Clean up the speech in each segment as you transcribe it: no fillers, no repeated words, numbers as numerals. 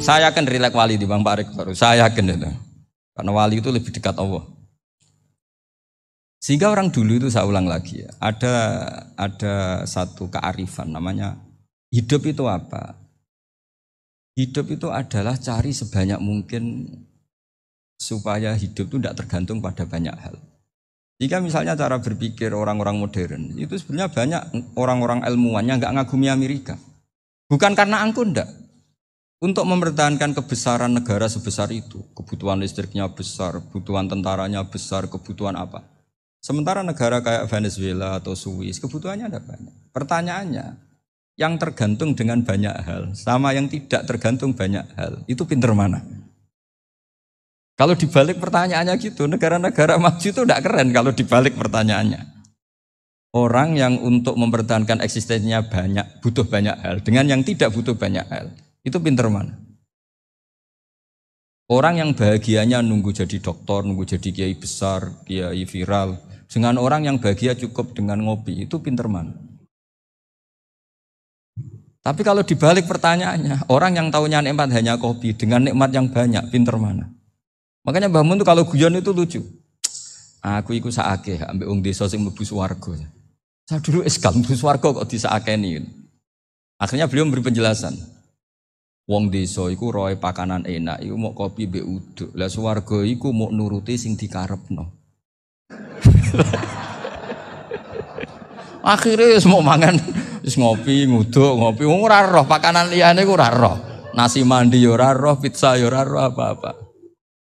Saya yakin rileks wali di Bang Pak Rektor. Saya yakin itu. Karena wali itu lebih dekat Allah. Sehingga orang dulu itu saya ulang lagi ya, ada satu kearifan namanya hidup itu apa? Hidup itu adalah cari sebanyak mungkin supaya hidup itu tidak tergantung pada banyak hal. Jika misalnya cara berpikir orang-orang modern itu sebenarnya banyak orang-orang ilmuwan yang nggak ngagumi Amerika. Bukan karena angkuh ndak. Untuk mempertahankan kebesaran negara sebesar itu, kebutuhan listriknya besar, kebutuhan tentaranya besar, kebutuhan apa? Sementara negara kayak Venezuela atau Swiss kebutuhannya ada banyak. Pertanyaannya, yang tergantung dengan banyak hal sama yang tidak tergantung banyak hal, itu pinter mana? Kalau dibalik pertanyaannya gitu, negara-negara maju itu tidak keren kalau dibalik pertanyaannya. Orang yang untuk mempertahankan eksistensinya banyak, butuh banyak hal, dengan yang tidak butuh banyak hal, itu pinter mana? Orang yang bahagianya nunggu jadi dokter, nunggu jadi kiai besar, kiai viral, dengan orang yang bahagia cukup dengan ngopi, itu pinter mana? Tapi kalau dibalik pertanyaannya, orang yang taunya nikmat hanya kopi, dengan nikmat yang banyak, pinter mana? Makanya Mbah Mun itu kalau guyon itu lucu. Aku iku saake ambek wong desa sing mlebu swarga. Saya dulu eskal mlebu swarga kok disakeni. Akhirnya beliau memberi penjelasan. Wong desa iku roe pakanan enak, iku mau kopi mbek uduk. Lah swarga iku mau nuruti sing dikarepno. Akhirnya wis mau mangan, wis ngopi, nguduk, ngopi. Wong ora roh pakanan liyane ku ora roh. Nasi mandi yo ora roh, pizza yo ora roh apa-apa.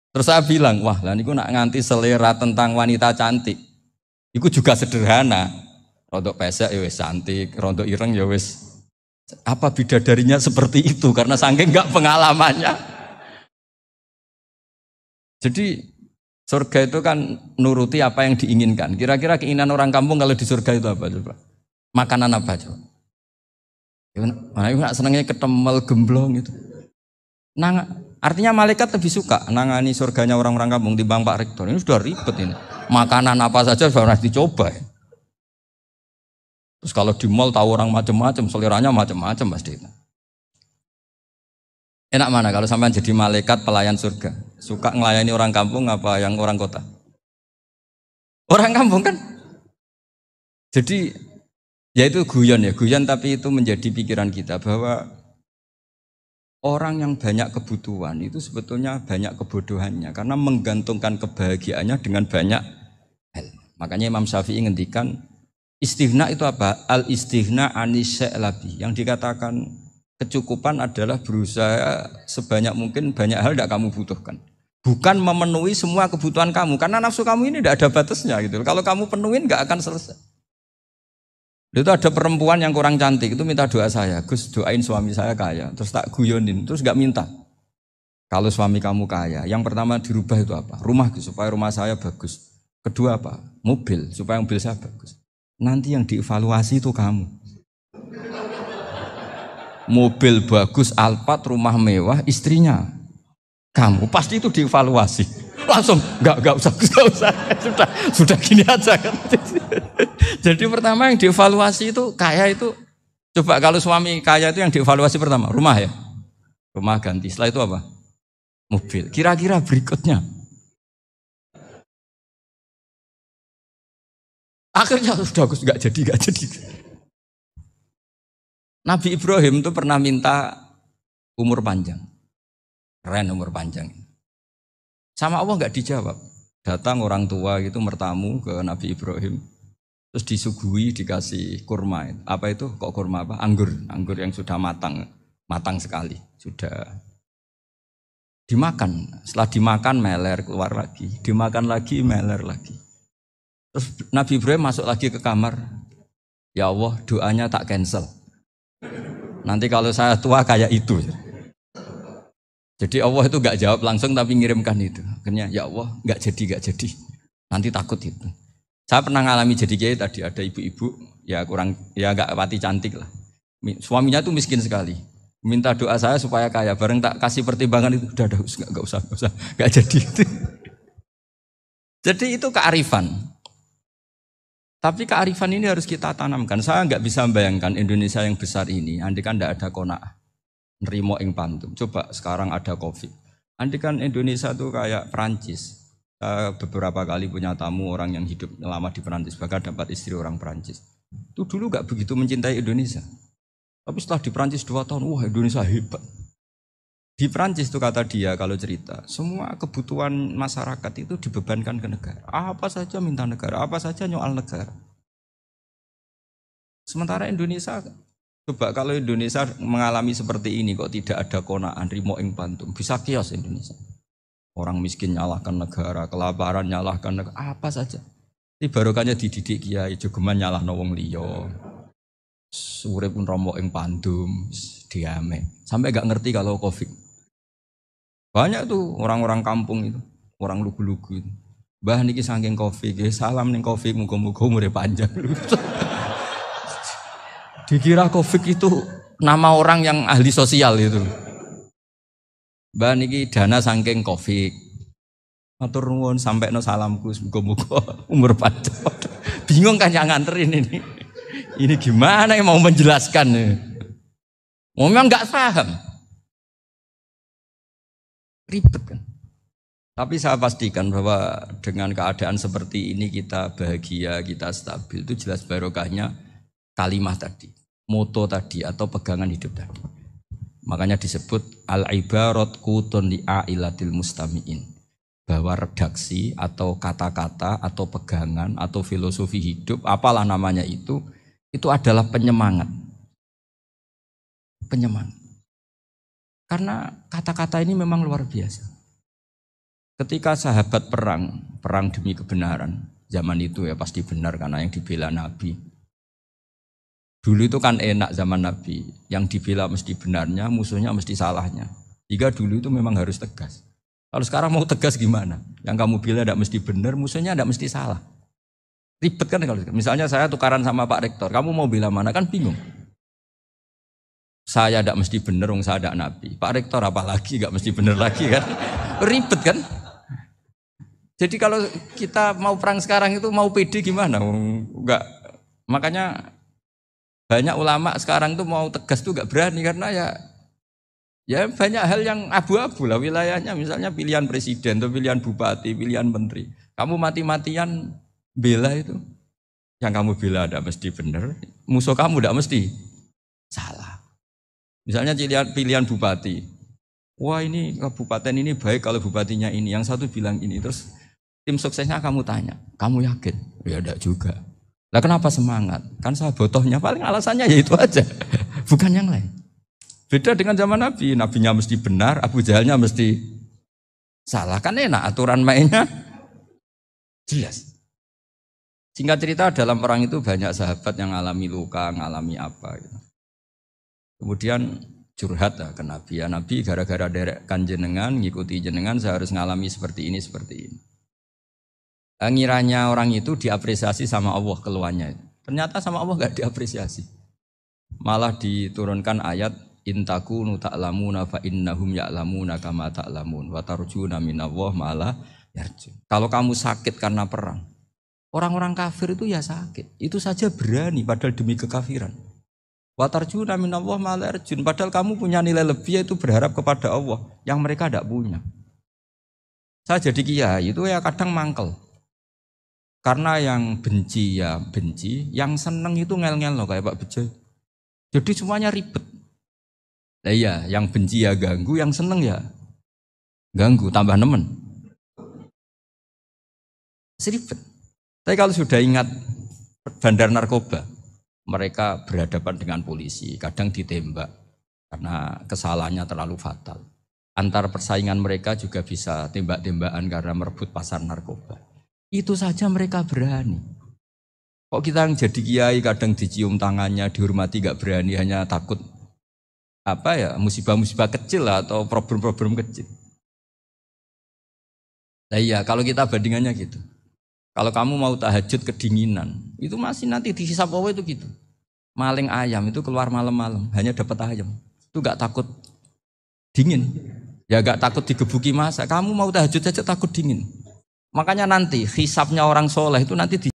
Terus saya bilang, wah lah niku nak nganti selera tentang wanita cantik. Iku juga sederhana. Rontok pesek ya wis cantik, rontok ireng ya wis. Apa bidadarinya seperti itu karena saking enggak pengalamannya. Jadi surga itu kan nuruti apa yang diinginkan. Kira-kira keinginan orang kampung kalau di surga itu apa coba? Makanan apa coba? Mana itu senangnya ketemel gemblong itu. Nah, artinya malaikat lebih suka nangani surganya orang-orang kampung timbang Pak Rektor. Ini sudah ribet ini. Makanan apa saja sudah dicoba. Ya. Terus kalau di mall tahu orang macam-macam, seleranya macam-macam pasti itu. Enak mana kalau sampai jadi malaikat pelayan surga? Suka ngelayani orang kampung apa yang orang kota? Orang kampung kan? Jadi ya itu guyon ya, guyon tapi itu menjadi pikiran kita bahwa orang yang banyak kebutuhan itu sebetulnya banyak kebodohannya karena menggantungkan kebahagiaannya dengan banyak hal. Makanya Imam Syafi'i ngendikan istighna itu apa? Al-istighna anisya'i. Yang dikatakan kecukupan adalah berusaha sebanyak mungkin banyak hal tidak kamu butuhkan. Bukan memenuhi semua kebutuhan kamu karena nafsu kamu ini tidak ada batasnya gitu. Kalau kamu penuhin nggak akan selesai. Itu ada perempuan yang kurang cantik itu minta doa saya, Gus doain suami saya kaya. Terus tak guyonin, terus nggak minta. Kalau suami kamu kaya, yang pertama dirubah itu apa? Rumah supaya rumah saya bagus. Kedua apa? Mobil supaya mobil saya bagus. Nanti yang dievaluasi itu kamu. Mobil bagus, Alphard, rumah mewah, istrinya kamu pasti itu dievaluasi. Langsung enggak usah sudah gini aja kan. Jadi pertama yang dievaluasi itu kaya itu coba kalau suami kaya itu yang dievaluasi pertama rumah ya. Rumah ganti. Setelah itu apa? Mobil. Kira-kira berikutnya. Akhirnya sudah enggak jadi. Nabi Ibrahim itu pernah minta umur panjang. Keren umur panjang. Sama Allah enggak dijawab. Datang orang tua gitu mertamu ke Nabi Ibrahim. Terus disuguhi dikasih kurma. Apa itu? Kok kurma apa? Anggur yang sudah matang sekali. Sudah dimakan. Setelah dimakan meler keluar lagi. Dimakan lagi meler lagi. Terus Nabi Ibrahim masuk lagi ke kamar. Ya Allah doanya tak cancel. Nanti kalau saya tua kayak itu. Jadi Allah itu enggak jawab langsung tapi ngirimkan itu. Akhirnya ya Allah enggak jadi. Nanti takut itu. Saya pernah ngalami jadi kiai tadi ada ibu-ibu ya enggak pati cantik lah. Suaminya tuh miskin sekali. Minta doa saya supaya kaya. Bareng tak kasih pertimbangan itu udah enggak usah enggak jadi itu. Jadi itu kearifan. Tapi kearifan ini harus kita tanamkan. Saya enggak bisa membayangkan Indonesia yang besar ini andai kan enggak ada qanaah. nerimo ing pandum. Coba sekarang ada Covid. Andai kan Indonesia tuh kayak Perancis. Saya beberapa kali punya tamu orang yang hidup lama di Perancis, bahkan dapat istri orang Perancis. Itu dulu gak begitu mencintai Indonesia. Tapi setelah di Perancis 2 tahun, wah Indonesia hebat. Di Perancis itu kata dia kalau cerita, semua kebutuhan masyarakat itu dibebankan ke negara. Apa saja minta negara, apa saja nyoal negara. Sementara Indonesia, coba kalau Indonesia mengalami seperti ini kok tidak ada konaan, rimo ing pantum, bisa kios Indonesia. Orang miskin nyalahkan negara, kelaparan nyalahkan negara, apa saja. Ini barokahnya dididik kiai, jogeman nyalahno wong liya. Urip pun romo ing pandum, diame. Sampai gak ngerti kalau Covid. Banyak tuh orang-orang kampung itu, orang lugu-lugu itu. Mbah niki saking Covid, salam ning Covid, muga-muga umure panjang. Dikira Covid itu nama orang yang ahli sosial itu. Mbah niki dana saking Covid. Matur nuwun sampekno salamku muga-muga umur panjang. Bingung kan yang nganterin ini. Ini gimana yang mau menjelaskan? Memang enggak paham. Ribet kan. Tapi saya pastikan bahwa dengan keadaan seperti ini kita bahagia, kita stabil, itu jelas barokahnya kalimat tadi, moto tadi atau pegangan hidup tadi. Makanya disebut al-ibarat qutun li'ailatil mustami'in. Bahwa redaksi atau kata-kata atau pegangan atau filosofi hidup, apalah namanya itu adalah penyemangat. Penyemangat. Karena kata-kata ini memang luar biasa. Ketika sahabat perang demi kebenaran, zaman itu ya pasti benar karena yang dibela Nabi. Dulu itu kan enak zaman Nabi, yang dibela mesti benarnya, musuhnya mesti salahnya. Jika dulu itu memang harus tegas. Kalau sekarang mau tegas gimana? Yang kamu bela tidak mesti benar, musuhnya tidak mesti salah. Ribet kan kalau misalnya saya tukaran sama Pak Rektor, kamu mau bela mana kan bingung. Saya tidak mesti benar, saya tidak Nabi. Pak Rektor apalagi tidak mesti benar lagi kan? Ribet kan? Jadi kalau kita mau perang sekarang itu mau pede gimana? Enggak. Makanya banyak ulama sekarang tuh mau tegas tuh enggak berani karena ya banyak hal yang abu-abu lah wilayahnya. Misalnya pilihan presiden atau pilihan bupati, pilihan menteri. Kamu mati-matian bela itu. Yang kamu bela tidak mesti benar, musuh kamu tidak mesti salah. Misalnya pilihan bupati, wah ini kabupaten ini baik kalau bupatinya ini, yang satu bilang ini, terus tim suksesnya kamu tanya, kamu yakin? Ya enggak juga. Lah kenapa semangat? Kan saya botohnya paling alasannya ya itu aja, bukan yang lain. Beda dengan zaman Nabi, Nabinya mesti benar, Abu Jahalnya mesti salah, kan enak aturan mainnya jelas. Singkat cerita dalam perang itu banyak sahabat yang alami luka, ngalami apa gitu. Kemudian curhat ke Nabi, ya Nabi gara-gara derekkan jenengan, ngikuti jenengan saya harus ngalami seperti ini. Ngiranya orang itu diapresiasi sama Allah keluarnya. Ternyata sama Allah gak diapresiasi. Malah diturunkan ayat intakunu ta'lamuna fa innahum ya'lamuna kama ta'lamun wa tarjuna minallah ma'ala yarjun. Kalau kamu sakit karena perang, orang-orang kafir itu ya sakit. Itu saja berani padahal demi kekafiran. Wa tarjuna minallah ma'ala yarjun. Padahal kamu punya nilai lebih yaitu berharap kepada Allah yang mereka tidak punya. Saya jadi kiai itu ya kadang mangkel. Karena yang benci ya benci, yang seneng itu ngel-ngel loh kayak Pak Bejo. Jadi semuanya ribet. Nah iya, yang benci ya ganggu, yang seneng ya ganggu, tambah nemen. Seribet. Tapi kalau sudah ingat bandar narkoba, mereka berhadapan dengan polisi, kadang ditembak karena kesalahannya terlalu fatal. Antar persaingan mereka juga bisa tembak-tembakan karena merebut pasar narkoba. Itu saja mereka berani. Kok kita yang jadi kiai kadang dicium tangannya, dihormati gak berani, hanya takut musibah-musibah kecil lah, atau problem-problem kecil. Nah iya, kalau kita bandingannya gitu. Kalau kamu mau tahajud kedinginan, itu masih nanti dihisab Allah itu gitu. Maling ayam itu keluar malam-malam, hanya dapat ayam. Itu gak takut dingin. Ya gak takut digebuki masa. Kamu mau tahajud saja takut dingin. Makanya nanti hisabnya orang soleh itu nanti